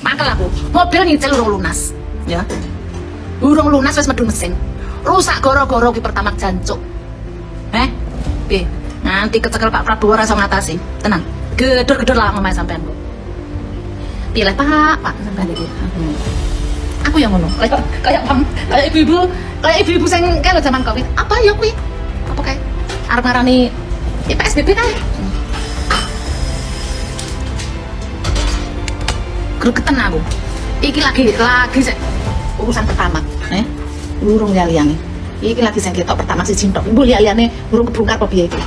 Mangkel aku, mobil nyicil urung lunas. Ya. Urung lunas wis medun mesin. Rusak goro-goro ki Pertamax jancuk. Piye? Nanti kecekel Pak Prabowo rasa ngatasi. Tenang. Gedor-gedor lah ngomong sampean kok. Pilih Pak sampean iki. Aku yang ngono. Kayak ibu-ibu sing kaya zaman Covid. Apa ya kuwi? Apa kae? Arep ngarani PSBB kae. Gregeten aku. Iki lagi sik urusan Pertamax, urung liyane. Iki lagi sing ketok Pertamax siji tok. Mbok liyane urung kebongkar apa piye iki.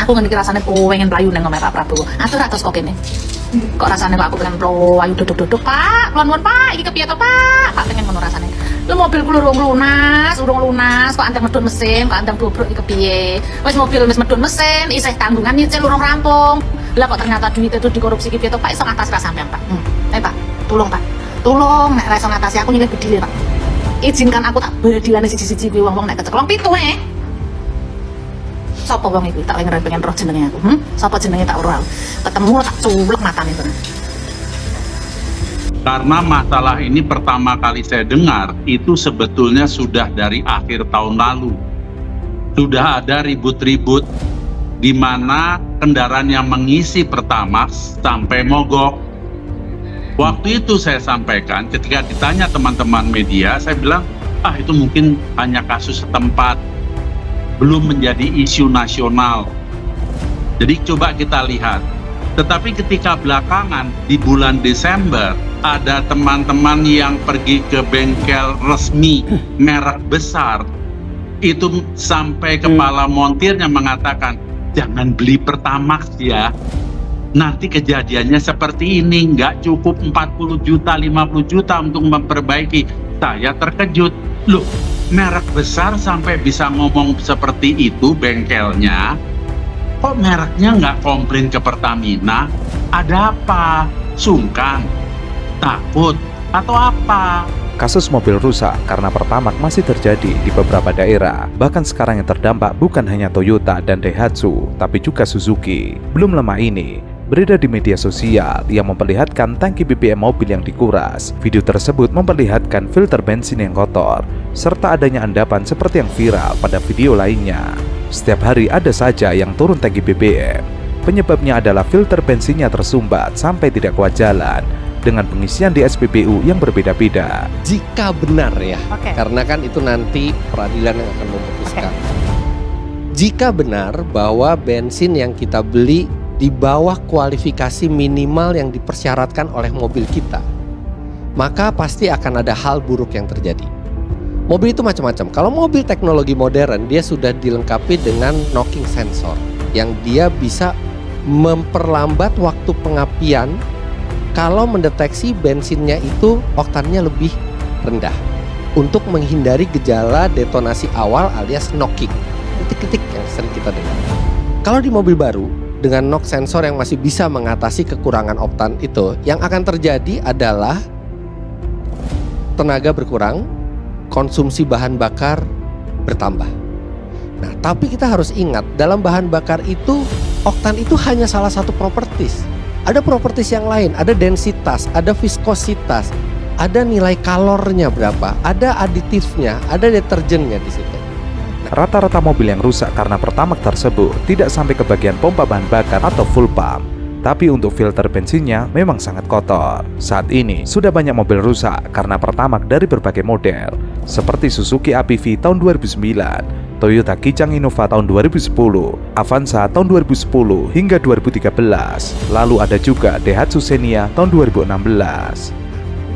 Aku ngerti rasane pengen playu nang omahe Pak Prabowo. Atur atus kok kene. Kok rasane kok aku pengen playu duduk-duduk, Pak. Nuwun Pak, iki kepiye to, Pak? Pak pengen ngono rasane. Lho mobilku urung lunas, kok anteng medun mesin, kok anteng bobrok iki kepiye? Wis mobil wis medun mesin, isih tanggungan nyicil urung rampung. Lah kok ternyata duit itu dikorupsi iki piye to, Pak? Iso ngatasi ra sampean, Pak. Pak, tolong Pak. Tolong nek ra iso ngatasi aku nyilih bedile, Pak. Izinkan aku tak bedilane siji-siji kuwi wong-wong nek keceklong pitu Sapa wong iku? Tak pengen roh jenenge aku. Sapa jenenge tak ora. Ketemu tak culek matane to. Karena masalah ini pertama kali saya dengar itu sebetulnya sudah dari akhir tahun lalu. Sudah ada ribut-ribut di mana kendaraan yang mengisi Pertamax sampai mogok. Waktu itu saya sampaikan ketika ditanya teman-teman media, saya bilang, itu mungkin hanya kasus setempat, belum menjadi isu nasional. Jadi coba kita lihat. Tetapi ketika belakangan di bulan Desember ada teman-teman yang pergi ke bengkel resmi merek besar, itu sampai kepala montirnya mengatakan, jangan beli Pertamax ya. Nanti kejadiannya seperti ini, nggak cukup 40 juta, 50 juta untuk memperbaiki. Saya terkejut. Loh, merek besar sampai bisa ngomong seperti itu bengkelnya, kok mereknya nggak komplain ke Pertamina? Ada apa? Sungkan? Takut? Atau apa? Kasus mobil rusak karena Pertamax masih terjadi di beberapa daerah. Bahkan sekarang yang terdampak bukan hanya Toyota dan Daihatsu, tapi juga Suzuki. Belum lama ini, beredar di media sosial yang memperlihatkan tangki BBM mobil yang dikuras. Video tersebut memperlihatkan filter bensin yang kotor, serta adanya endapan seperti yang viral pada video lainnya. Setiap hari ada saja yang turun tangki BBM. Penyebabnya adalah filter bensinnya tersumbat sampai tidak kuat jalan, dengan pengisian di SPBU yang berbeda-beda. Jika benar ya, karena kan itu nanti peradilan yang akan memutuskan. Jika benar bahwa bensin yang kita beli di bawah kualifikasi minimal yang dipersyaratkan oleh mobil kita, maka pasti akan ada hal buruk yang terjadi. Mobil itu macam-macam. Kalau mobil teknologi modern, dia sudah dilengkapi dengan knocking sensor yang dia bisa memperlambat waktu pengapian kalau mendeteksi bensinnya itu oktannya lebih rendah, untuk menghindari gejala detonasi awal alias knocking, ketik-ketik yang sering kita dengar. Kalau di mobil baru dengan knock sensor yang masih bisa mengatasi kekurangan oktan itu, yang akan terjadi adalah tenaga berkurang, konsumsi bahan bakar bertambah. Nah, tapi kita harus ingat, dalam bahan bakar itu, oktan itu hanya salah satu properties. Ada properties yang lain, ada densitas, ada viskositas, ada nilai kalornya berapa, ada aditifnya, ada deterjennya di situ. Rata-rata mobil yang rusak karena Pertamax tersebut tidak sampai ke bagian pompa bahan bakar atau full pump, tapi untuk filter bensinnya memang sangat kotor. Saat ini sudah banyak mobil rusak karena Pertamax dari berbagai model, seperti Suzuki APV tahun 2009, Toyota Kijang Innova tahun 2010, Avanza tahun 2010 hingga 2013, lalu ada juga Daihatsu Xenia tahun 2016.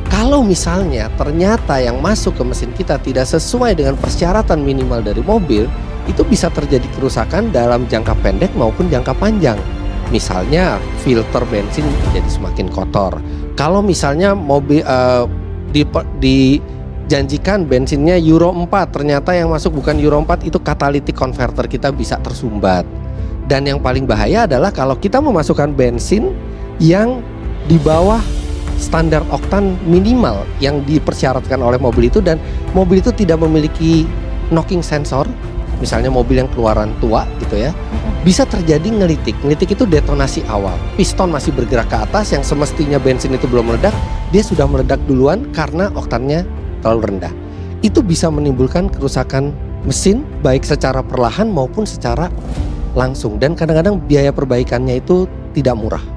Kalau misalnya ternyata yang masuk ke mesin kita tidak sesuai dengan persyaratan minimal dari mobil, itu bisa terjadi kerusakan dalam jangka pendek maupun jangka panjang. Misalnya filter bensin jadi semakin kotor. Kalau misalnya mobil dijanjikan bensinnya Euro 4, ternyata yang masuk bukan Euro 4, itu catalytic converter kita bisa tersumbat. Dan yang paling bahaya adalah kalau kita memasukkan bensin yang di bawah standar oktan minimal yang dipersyaratkan oleh mobil itu, dan mobil itu tidak memiliki knocking sensor, misalnya mobil yang keluaran tua gitu ya, bisa terjadi ngelitik. Ngelitik itu detonasi awal. Piston masih bergerak ke atas, yang semestinya bensin itu belum meledak, dia sudah meledak duluan karena oktannya terlalu rendah. Itu bisa menimbulkan kerusakan mesin baik secara perlahan maupun secara langsung, dan kadang-kadang biaya perbaikannya itu tidak murah.